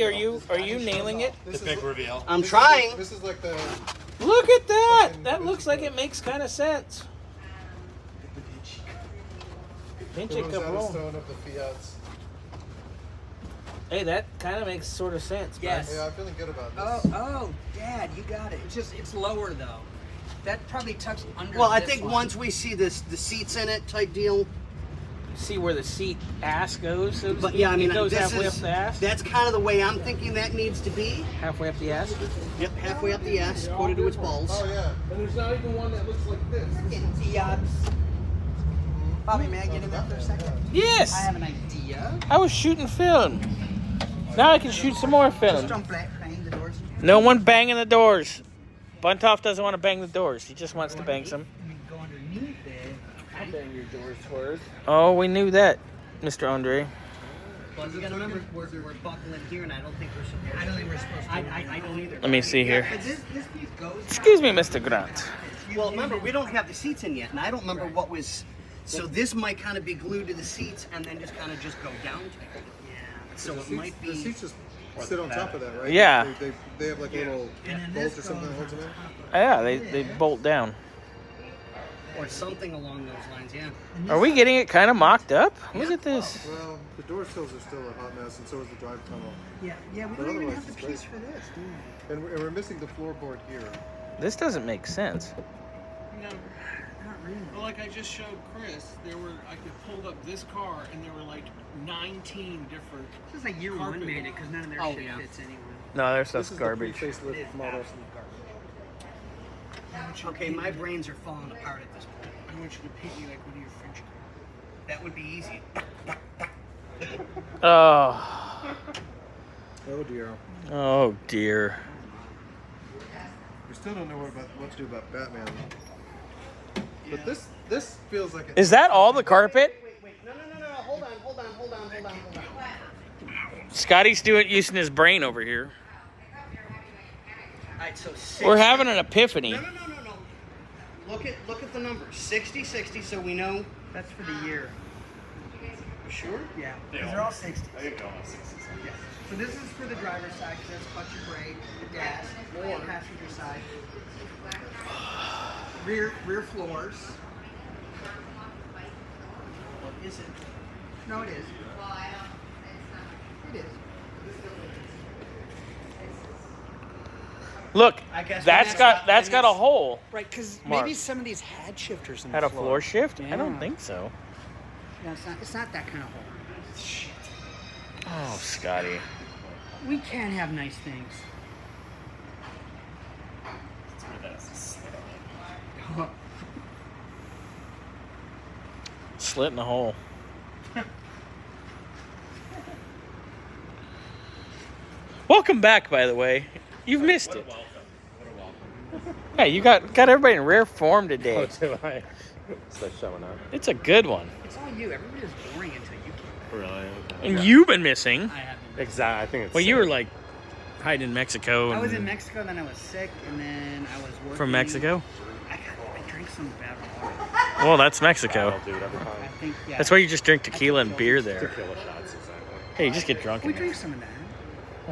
Are you nailing it? The big reveal. I'm trying. This is like the. Look at that. That looks like it makes kind of sense. Pinch it, Rosetta Stone of the Fiats. Hey, that kind of makes sort of sense. Yes. Yeah, I'm feeling good about this. Oh, Dad, you got it. It's lower though. That probably tucks under. Well, I this think one. once we see the seats in it type deal. See where the seat ass goes. So to But speak? yeah, I mean, it goes this halfway is, up the ass. that's kind of the way I'm thinking that needs to be. Halfway up the ass. Yep, halfway up the ass, quoted to its balls. Oh yeah, and there's not even one that looks like this. Idiots. Bobby, may I get in there for a second? Yes. I have an idea. I was shooting film. Now I can shoot some more Just film. don't bang the doors. No one banging the doors. Buntoff doesn't want to bang the doors. He just wants to bang some. You go underneath it. I'll bang your doors first. Oh, we knew that, Mr. Andre. But you gotta remember, we're buckling here, and I don't think we're supposed to. I don't think we're supposed to. I don't either. Let me see here. But this piece goes. Excuse me, Mr. Grant. Well, remember, we don't have the seats in yet, and I don't remember what was. So this might kind of be glued to the seats, and then just kind of just go down to it. Yeah. So it might The be. seats just sit on top of that, right? Yeah. They have like a little And then bolt this or something that goes holds them in. Yeah, they bolt down. Or something along those lines, yeah. Are we getting it kind of mocked up? Look at this. Well, the door sills are still a hot mess, and so is the drive tunnel. Yeah, we But don't even otherwise have the it's piece great. for this, do we? And we're missing the floorboard here. This doesn't make sense. You know, Not really. but like I just showed Chris, I could pull up this car and there were like 19 different. This is like year one made it because none of their Oh, shit yeah. fits anyway. No, their This stuff's is garbage. the pre-facelift model. Okay, my brains are falling apart at this point. I want you to paint me like one of your French cars. That would be easy. Oh. Oh dear. Oh dear. We still don't know what to do about Batman. But this feels like Is that all the carpet? Wait. No. Hold on. Scotty's using his brain over here. All right, so 60. We're having an epiphany. No. Look at the numbers. 60, so we know. That's for the year. You sure? Yeah, because they're all 60s. I think they're all 60s. Yeah. So this is for the driver's side, because that's clutch and brake, the gas, or passenger side. Rear floors. What is it? No, it is. It is. Look, I guess that's got a hole. Right, because Mark. maybe some of these had shifters in Had the a floor shift? I Yeah. don't think so. No, it's not that kind of hole. Shit. Oh, Scotty. We can have nice things. Slit in the hole. Welcome back, by the way. You've missed it. Hey, you got everybody in rare form today. do I? Start showing up. It's a good one. It's all you. Everybody is boring until you came. Really? And you've been missing. I haven't. Exactly. I think it's. Well, you were like hiding in Mexico. I was and- in Mexico, then I was sick, and then I was working. From Mexico? I drank some bad water. Well, that's Mexico. I'll do it every I time. think, yeah. That's why you just drink tequila and beer there. Tequila shots, exactly. Hey, you just get drunk We in there. drink some of that.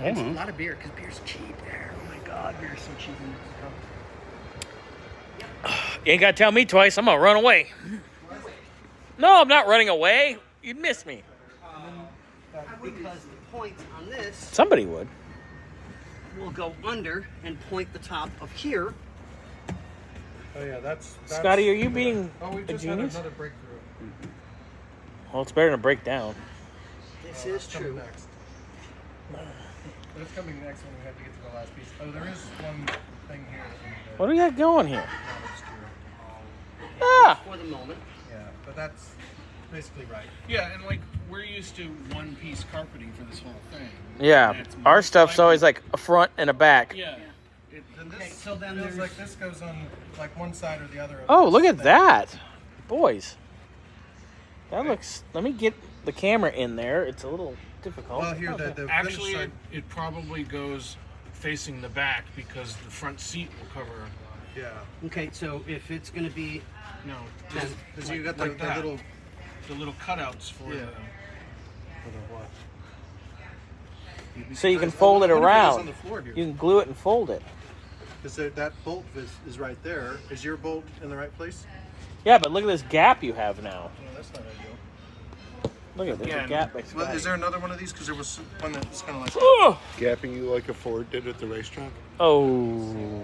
It's a lot of beer, because beer's cheap there. Oh my God, beer's so cheap in Mexico. You ain't got to tell me twice. I'm going to run away. No, I'm not running away. You'd miss me. Because the point on this Somebody would. will go under and point the top of here. Oh yeah, that's Scotty, are you being Oh, we a just had genius? another breakthrough. Well, it's better than a breakdown. This is Coming true. next. That's coming next when we have to get to the last piece. Oh, there is one thing here that we need to What do we got going here? not obscure. Ah! For the moment. Yeah, but that's basically right. Yeah, and like we're used to one piece carpeting for this whole thing. Yeah, And it's our stuff's always like a front and a back. Yeah. Then this Okay, so then feels there's- like this goes on like one side or the other. Of Oh, this look at thing. that. Boys. That looks... Let me get the camera in there. It's a little difficult. Well, here the Actually, finished it probably goes facing the back because the front seat will cover. side, yeah. Okay, so if it's going to be No, Because you got like the that. little. the little cutouts for Yeah. the. For the what? So you can fold it What if is around. on the floor here? You can glue it and fold it. Because that bolt is right there. Is your bolt in the right place? Yeah, but look at this gap you have now. No, that's not ideal. Look at this Again, gap. By Well, Scotty. is there another one of these? Because there was one that's kind of like. Oh! Gapping you like a Ford did at the racetrack? Oh.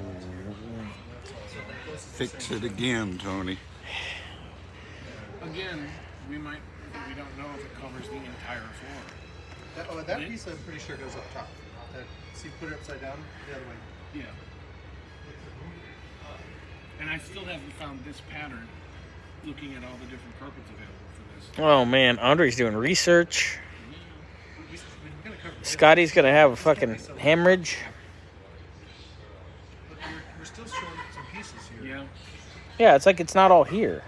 Fix it again, Tony. Again, we don't know if it covers the entire floor. That piece I'm pretty sure goes up top. See, put it upside down the other way. Yeah. And I still haven't found this pattern looking at all the different carpets available for this. Oh man, Andre's doing research. We're gonna cover this. Scotty's gonna have a fucking hemorrhage. But we're still short some pieces here. Yeah. Yeah, it's like it's not all here.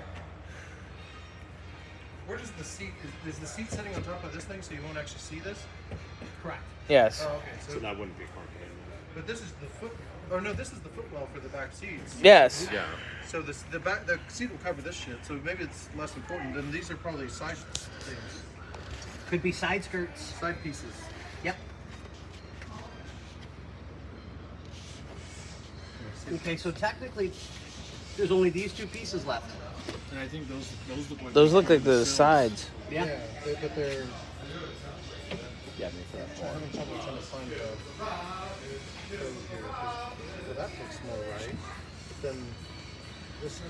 Where does the seat? Is the seat sitting on top of this thing so you won't actually see this? Correct. Yes. Oh, okay. So that wouldn't be complicated. But this is the foot. Or no, this is the footwell for the back seats. Yes. Yeah. So the seat will cover this shit. So maybe it's less important. Then these are probably side things, Could be side skirts. side pieces. Yep. Okay, so technically, there's only these two pieces left. And I think those look like Those look like the sides. Yeah. But they're. Yeah, me for that. I'm having trouble trying to find the code here. Well, that looks more right. Then this.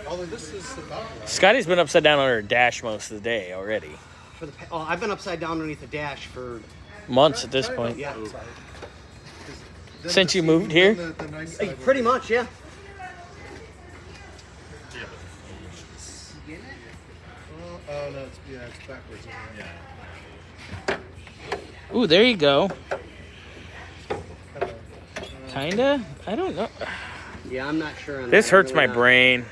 Although this is about right. Scotty's been upside down on her dash most of the day already. For the I've been upside down underneath the dash for Months at this Try point. it yeah. on that side. 'Cause then Since the you seat- moved then here? the nice side will Pretty be- much, yeah. Oh no, it's backwards. Yeah. Ooh, there you go. Kinda, Kinda? I don't know. Yeah, I'm not sure. On This that. hurts Really my not. brain.